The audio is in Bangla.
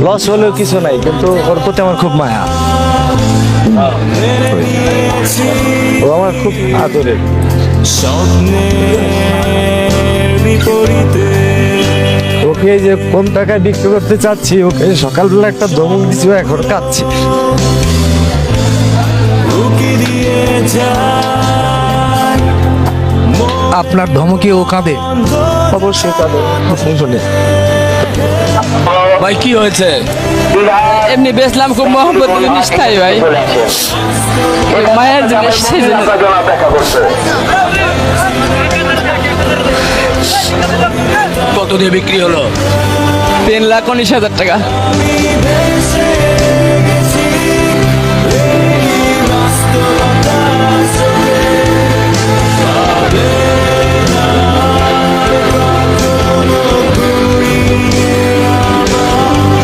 লস হলেও কিছু নাই, কিন্তু ওর প্রতি আমার খুব মায়া। ও আমার খুব আদরের। ওকে যে কোন টাকায় বিক্রি করতে চাচ্ছি, ওকে সকালবেলা একটা ধমক দিচ্ছি, এখন কাঁদছে। আপনার ধমকে ও কাঁদে? অবশ্যই কাঁদে শুনে। ভাই কি হয়েছে? এমনি বেসলাম খুব মহব্বত জিনিস তাই ভাই, এই মায়ের জিনিস সেই জিনিস। কত দিয়ে বিক্রি হলো? 3,19,000 টাকা।